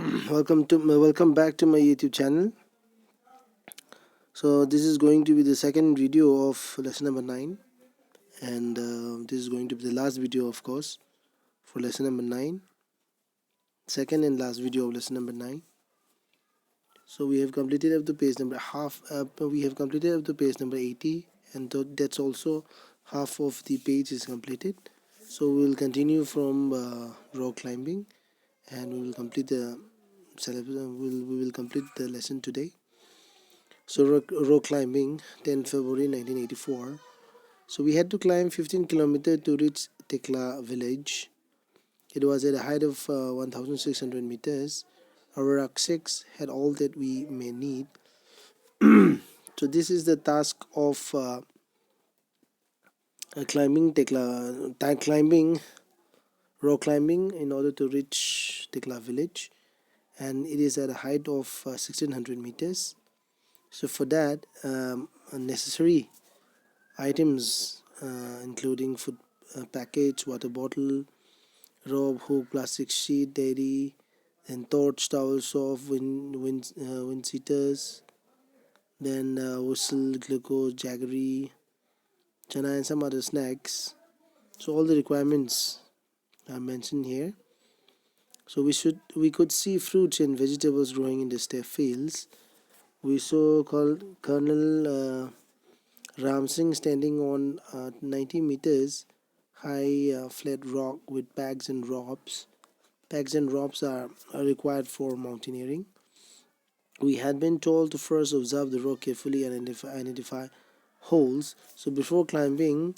Welcome back to my YouTube channel. So this is going to be the second video of lesson number 9, and this is going to be the last video, of course, for lesson number 9, second and last video of lesson number 9. So we have completed up to page number half. We have completed up to page number 80, and that's also half of the page is completed. So we will continue from rock climbing, and we will complete the syllabus. We will complete the lesson today. So rock climbing, 10 February 1984. So we had to climb 15 kilometers to reach Tekla village. It was at a height of 1,600 meters. Our rucksacks had all that we may need. So this is the task of rock climbing in order to reach Tekla village, and it is at a height of 1,600 meters. So for that, necessary items including food package, water bottle, rope, hook, plastic sheet, dairy, then torch, towel, soft, wind seaters, then whistle, glucose, jaggery, chana, and some other snacks. So all the requirements are mentioned here. So we could see fruits and vegetables growing in the step fields. We saw Colonel Ram Singh standing on 90 meters high flat rock with pegs and ropes. Pegs and ropes are required for mountaineering. We had been told to first observe the rock carefully and identify holes. So before climbing,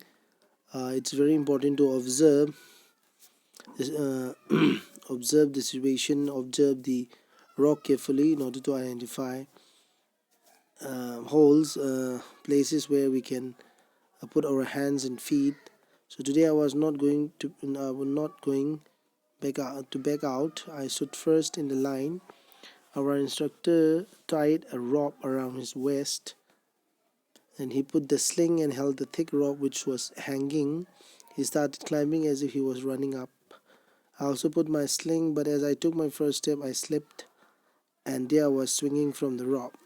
it's very important to observe observe the situation, observe the rock carefully in order to identify holes, places where we can put our hands and feet. So today I was not going back out. I stood first in the line. Our instructor tied a rope around his waist, and he put the sling and held the thick rope which was hanging. He started climbing as if he was running up. I also put my sling, but as I took my first step, I slipped, and there I was swinging from the rope.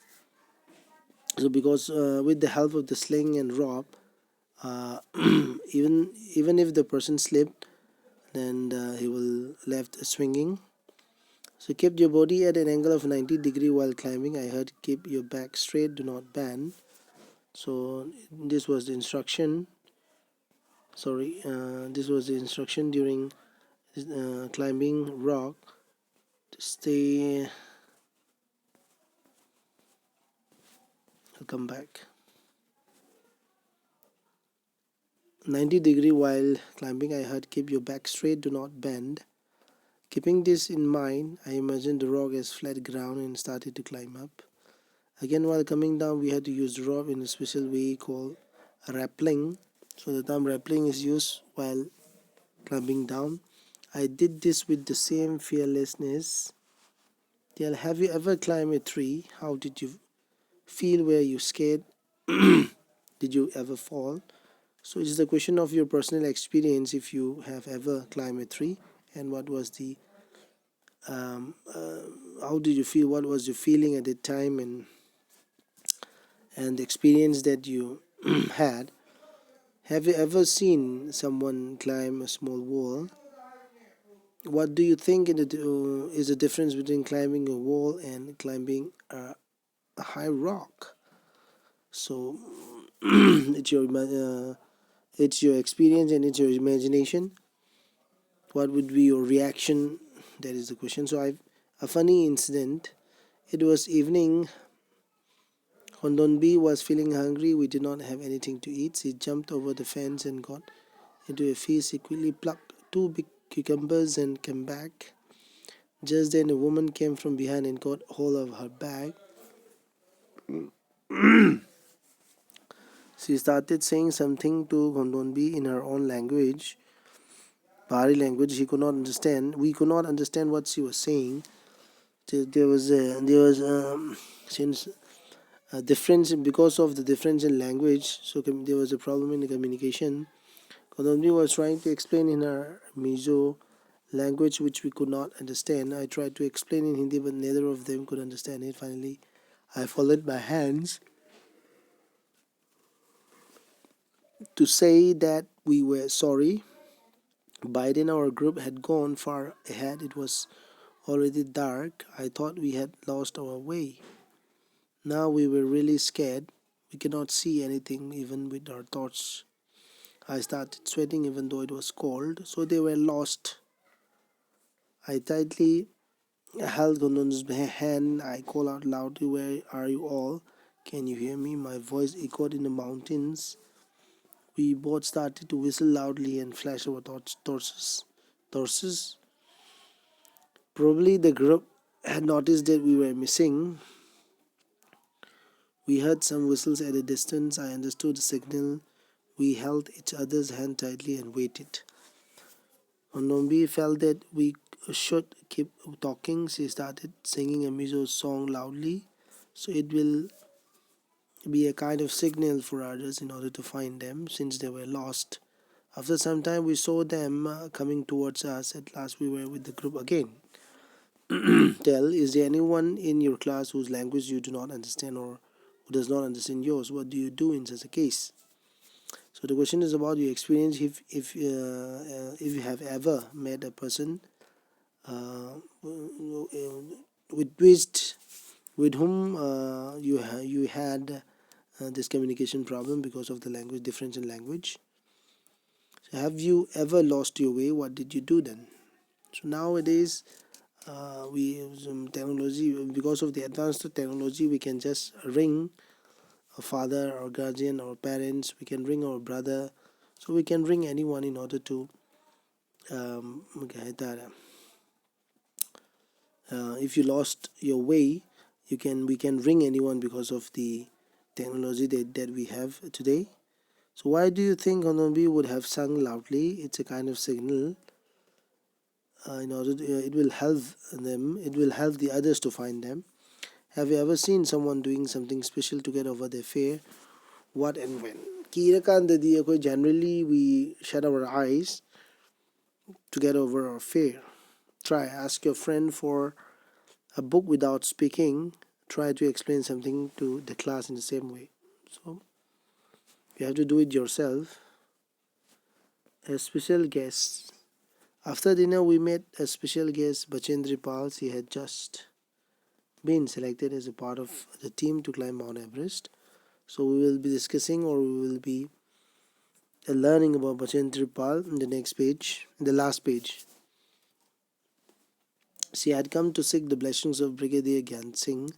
So because with the help of the sling and rope, even if the person slipped, then he will left swinging. So keep your body at an angle of 90 degree while climbing. I heard keep your back straight, do not bend. So this was the instruction. This was the instruction during climbing rock. To stay. I'll come back. 90 degree while climbing. I heard keep your back straight, do not bend. Keeping this in mind, I imagined the rock as flat ground and started to climb up. Again, while coming down, we had to use the rope in a special way called rappelling. So the term rappelling is used while climbing down. I did this with the same fearlessness. Tell, have you ever climbed a tree? How did you feel? Were you scared? Did you ever fall? So it's the question of your personal experience if you have ever climbed a tree, and what was the how did you feel? What was your feeling at the time, and the experience that you had? Have you ever seen someone climb a small wall? What do you think is the difference between climbing a wall and climbing a high rock? So it's your experience and it's your imagination. What would be your reaction? That is the question. So a funny incident. It was evening. Hondonbi was feeling hungry. We did not have anything to eat. He jumped over the fence and got into a feast. He quickly plucked 2 big cucumbers and came back. Just then a woman came from behind and got hold of her bag. She started saying something to Hondonbi in her own language, Bahari language. He could not understand. We could not understand what she was saying. There was since a difference because of the difference in language. So there was a problem in the communication. Hondonbi was trying to explain in her Mizo language which we could not understand. I tried to explain in Hindi, but neither of them could understand it. Finally, I folded my hands to say that we were sorry. By then, our group had gone far ahead. It was already dark. I thought we had lost our way. Now we were really scared. We cannot see anything even with our torch. I started sweating even though it was cold, so they were lost. I tightly held Gondon's hand. I called out loudly, "Where are you all? Can you hear me?" My voice echoed in the mountains. We both started to whistle loudly and flash our torches. Probably the group had noticed that we were missing. We heard some whistles at a distance. I understood the signal. We held each other's hand tightly and waited. Onombi felt that we should keep talking. She started singing a Mizo song loudly, so it will be a kind of signal for others in order to find them since they were lost. After some time, we saw them coming towards us. At last, we were with the group again. Tell, is there anyone in your class whose language you do not understand or who does not understand yours? What do you do in such a case? So the question is about your experience if you have ever met a person with which with whom you had this communication problem because of the language difference in language. So have you ever lost your way? What did you do then? So nowadays we use technology. Because of the advanced technology, we can just ring a father or guardian or parents. We can ring our brother, so we can ring anyone in order to if you lost your way, we can ring anyone because of the technology that we have today. So why do you think Honobi would have sung loudly? It's a kind of signal in order to, it will help them. It will help the others to find them. Have you ever seen someone doing something special to get over their fear? What and when? Generally we shut our eyes to get over our fear. Try ask your friend for a book without speaking. Try to explain something to the class in the same way. So you have to do it yourself. A special guest. After dinner, we met a special guest, Bachendri Pal. He had just been selected as a part of the team to climb Mount Everest. So we will be discussing or we will be learning about Bachendri Pal in the next page, in the last page. She had come to seek the blessings of Brigadier Gyan Singh.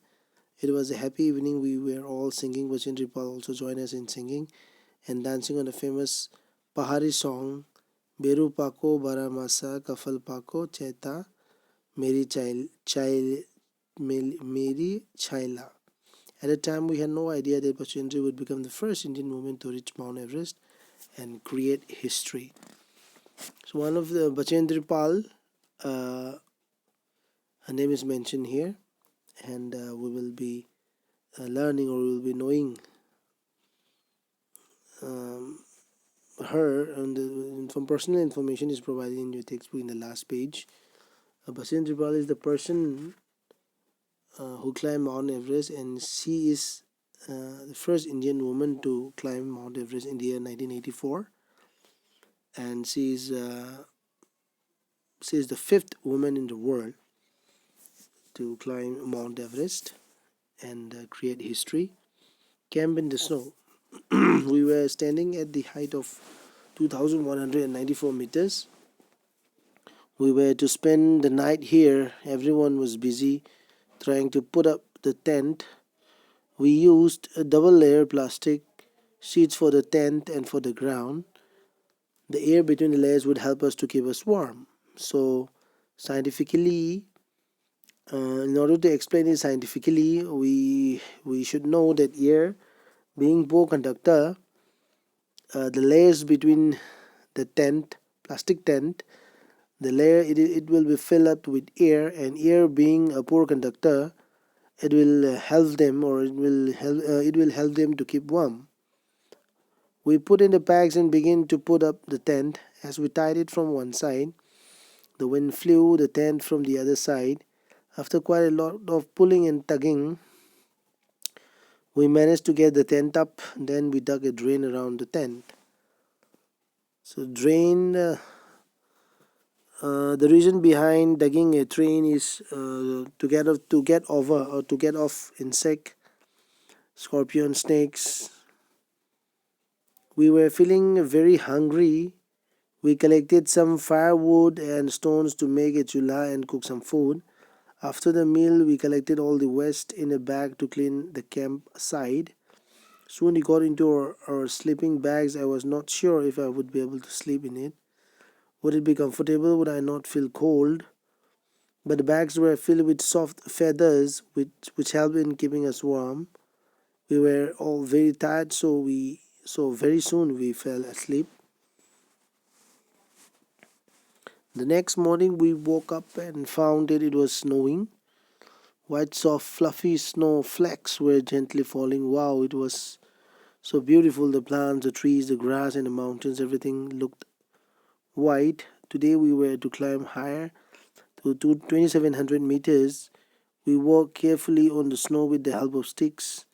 It was a happy evening. We were all singing. Bachendri Pal also joined us in singing and dancing on the famous Pahari song, Beru Pako Baramasa Kafal Pako Cheta Meri Chaila. At the time, we had no idea that Bachendri would become the first Indian woman to reach Mount Everest and create history. So one of the Bachendri Pal, her name is mentioned here, and we will be learning or we will be knowing um, her, and from personal information is provided in your textbook in the last page. Bachendri Pal is the person who climbed Mount Everest, and she is the first Indian woman to climb Mount Everest in the year 1984, and she is the fifth woman in the world to climb Mount Everest and create history. Camp in the snow. We were standing at the height of 2,194 meters. We were to spend the night here. Everyone was busy trying to put up the tent. We used a double layer plastic sheets for the tent and for the ground. The air between the layers would help us to keep us warm. So, scientifically, in order to explain it scientifically, we should know that air, being poor conductor, the layers between the tent, plastic tent, the layer it will be filled up with air, and air being a poor conductor, it will help them or it will help them to keep warm. We put in the bags and begin to put up the tent. As we tied it from one side, The wind flew the tent from the other side. After quite a lot of pulling and tugging, we managed to get the tent up. Then we dug a drain around the tent. So the reason behind digging a drain is to get over or to get off insect, scorpion, snakes. We were feeling very hungry. We collected some firewood and stones to make a chula and cook some food. After the meal, we collected all the waste in a bag to clean the campsite. Soon we got into our sleeping bags. I was not sure if I would be able to sleep in it. Would it be comfortable? Would I not feel cold? But the bags were filled with soft feathers, which helped in keeping us warm. We were all very tired, so very soon we fell asleep. The next morning we woke up and found that it was snowing. White, soft, fluffy snow flakes were gently falling. Wow, it was so beautiful. The plants, the trees, the grass, and the mountains, everything looked white. Today we were to climb higher to 2700 meters. We walked carefully on the snow with the help of sticks.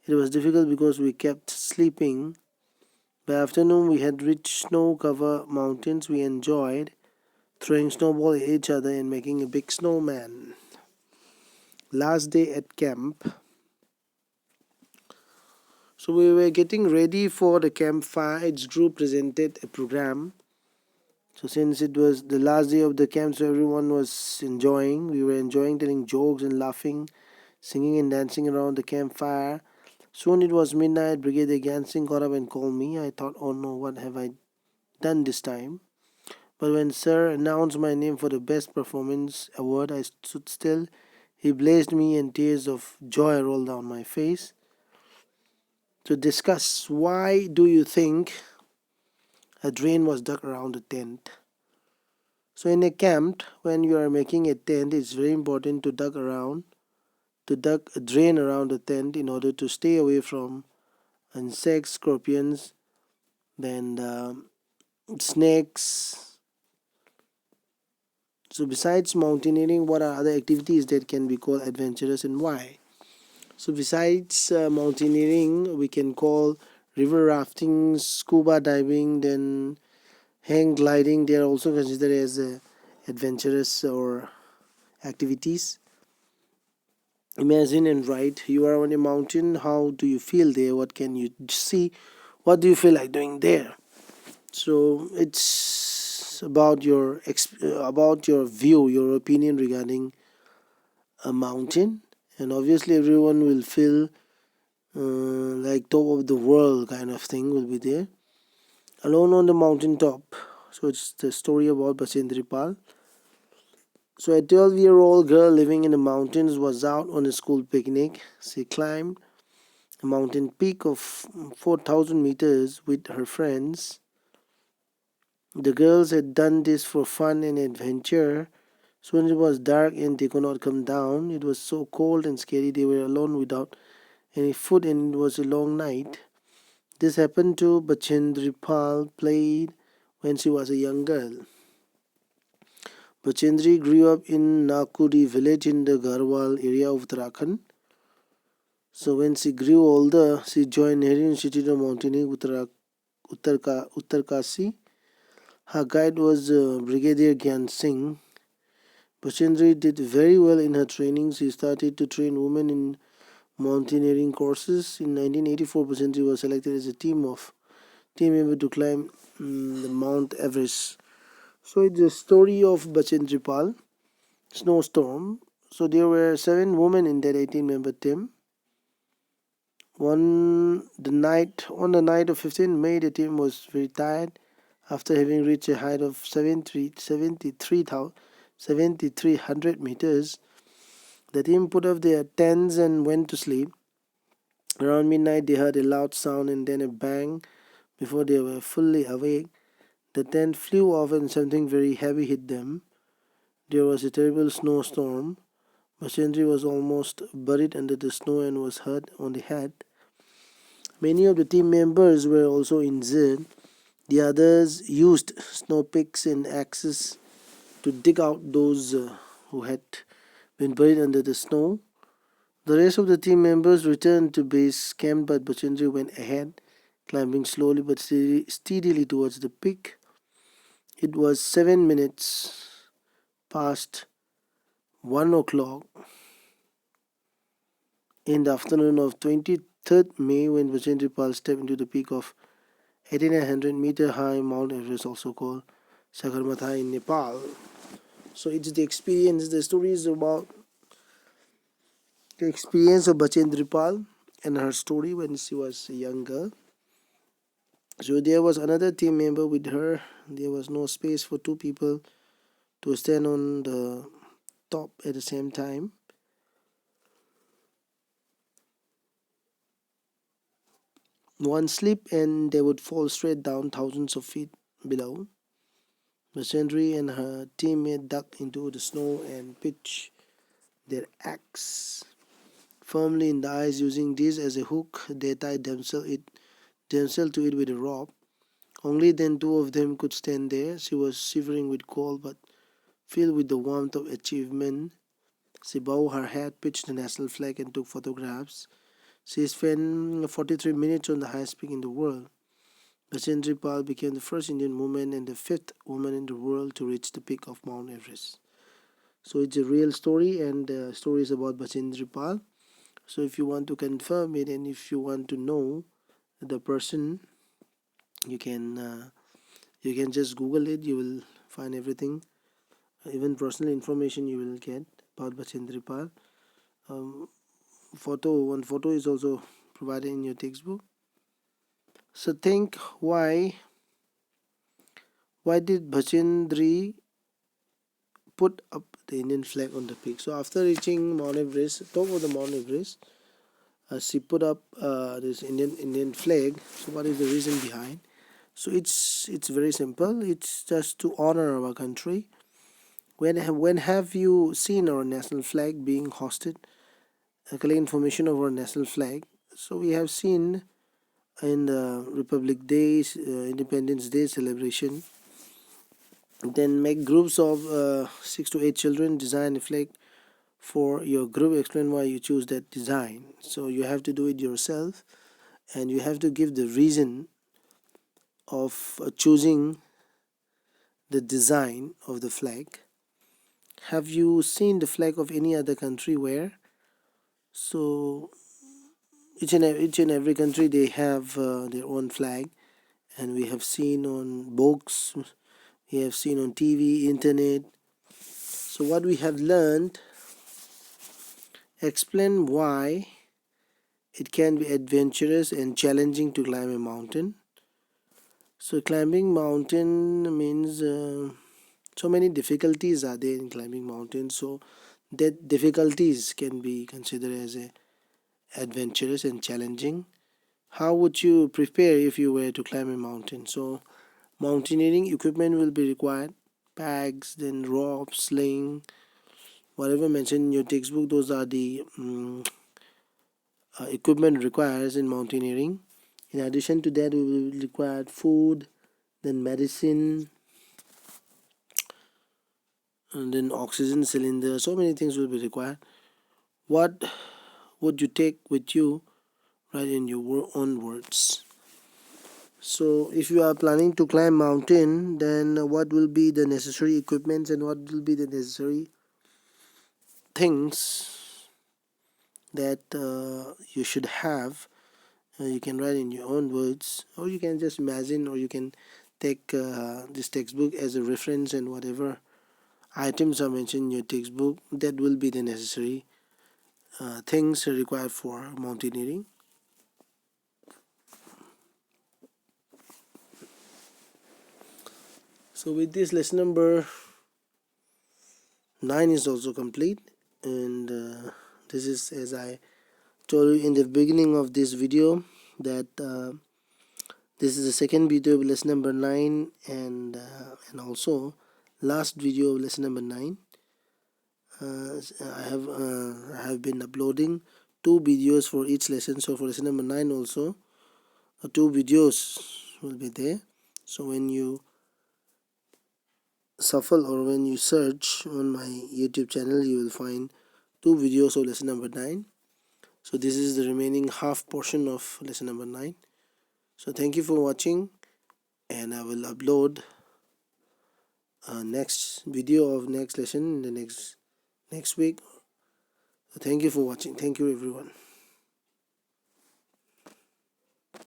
It was difficult because we kept sleeping. By afternoon, we had reached snow covered mountains. We enjoyed throwing snowballs at each other and making a big snowman. Last day at camp. So we were getting ready for the campfire. Each group presented a program. So since it was the last day of the camp, so everyone was enjoying. We were enjoying telling jokes and laughing, singing and dancing around the campfire. Soon it was midnight. Brigadier Gansing got up and called me. I thought, oh no, what have I done this time? But when Sir announced my name for the Best Performance Award, I stood still. He blazed me and tears of joy rolled down my face. To discuss, why do you think a drain was dug around the tent? So in a camp, when you are making a tent, it's very important to dug a drain around the tent in order to stay away from insects, scorpions, then snakes. So besides mountaineering, what are other activities that can be called adventurous and why? So besides mountaineering, we can call river rafting, scuba diving, then hang gliding. They are also considered as adventurous or activities. Imagine and write. You are on a mountain. How do you feel there? What can you see? What do you feel like doing there? So it's about your view, your opinion regarding a mountain, and obviously everyone will feel like top of the world kind of thing will be there. Alone on the mountain top. So it's the story about Bachendri Pal. So a 12-year-old girl living in the mountains was out on a school picnic. She climbed a mountain peak of 4,000 meters with her friends. The girls had done this for fun and adventure. Soon it was dark and they could not come down. It was so cold and scary. They were alone without any food and it was a long night. This happened to Bachendri Pal played when she was a young girl. Bachendri grew up in Nakuri village in the Garhwal area of Uttarakhand. So when she grew older, she joined Nehru Institute of Mountaineering Uttarkasi. Her guide was Brigadier Gyan Singh. Bachendri did very well in her training. She started to train women in mountaineering courses. In 1984, Bachendri was selected as a team member to climb the Mount Everest. So it's the story of Bachendri Pal, snowstorm. So there were 7 women in that 18-member team. On the night of 15th May, the team was very tired. After having reached a height of 7,300 meters, the team put up their tents and went to sleep. Around midnight, they heard a loud sound and then a bang. Before they were fully awake, the tent flew off and something very heavy hit them. There was a terrible snowstorm. Bachendri was almost buried under the snow and was hurt on the head. Many of the team members were also injured. The others used snow picks and axes to dig out those who had been buried under the snow. The rest of the team members returned to base camp, but Bachendri went ahead, climbing slowly but steadily towards the peak. It was 7 minutes past 1 o'clock in the afternoon of 23rd May when Bachendri Pal stepped into the peak of 8900-meter high Mount Everest, also called Sagarmatha in Nepal. So it's the experience, the story is about the experience of Bachendri Pal and her story when she was a young girl. So there was another team member with her. There was no space for two people to stand on the top at the same time. One slip and they would fall straight down thousands of feet below. Bachendri and her teammate ducked into the snow and pitched their axe firmly in the ice. Using this as a hook, they tied themselves to it with a rope. Only then two of them could stand there. She was shivering with cold but filled with the warmth of achievement. She bowed her head, pitched the national flag, and took photographs. She spent 43 minutes on the highest peak in the world. Bachendri Pal became the first Indian woman and the fifth woman in the world to reach the peak of Mount Everest. So it's a real story, and the story is about Bachendri Pal. So if you want to confirm it and if you want to know the person, you can just Google it. You will find everything, even personal information you will get about Bachendri Pal. Um, One photo is also provided in your textbook. So think, why did Bachendri put up the Indian flag on the peak? So after reaching Mount Everest, top of the Mount Everest, she put up this Indian flag. So what is the reason behind? So it's very simple. It's just to honor our country. When have you seen our national flag being hosted? Collect information of our national flag. So we have seen in the Republic Days, Independence Day celebration. Then make groups of 6 to 8 children, design a flag for your group, explain why you choose that design. So you have to do it yourself and you have to give the reason of choosing the design of the flag. Have you seen the flag of any other country where? So each and every country they have their own flag, and we have seen on books, we have seen on TV, internet. So what we have learned, explain why it can be adventurous and challenging to climb a mountain. So climbing mountain means so many difficulties are there in climbing mountains. So that difficulties can be considered as a adventurous and challenging. How would you prepare if you were to climb a mountain? So mountaineering equipment will be required. Bags, then rope, sling, whatever mentioned in your textbook, those are the equipment required in mountaineering. In addition to that, we will require food, then medicine, and then oxygen cylinder. So many things will be required. What would you take with you? Write in your own words. So if you are planning to climb mountain, then what will be the necessary equipments and what will be the necessary things that you should have? You can write in your own words, or you can just imagine, or you can take this textbook as a reference, and whatever items are mentioned in your textbook, that will be the necessary things required for mountaineering. So with this, lesson number 9 is also complete, and this is, as I told you in the beginning of this video, that this is the second video of lesson number 9, and also last video of lesson number 9. I have been uploading 2 videos for each lesson. So for lesson number 9 also 2 videos will be there. So when you shuffle or when you search on my YouTube channel, you will find two videos of lesson number 9. So this is the remaining half portion of lesson number 9. So thank you for watching, and I will upload next video of next lesson in the next week. So thank you for watching. Thank you everyone.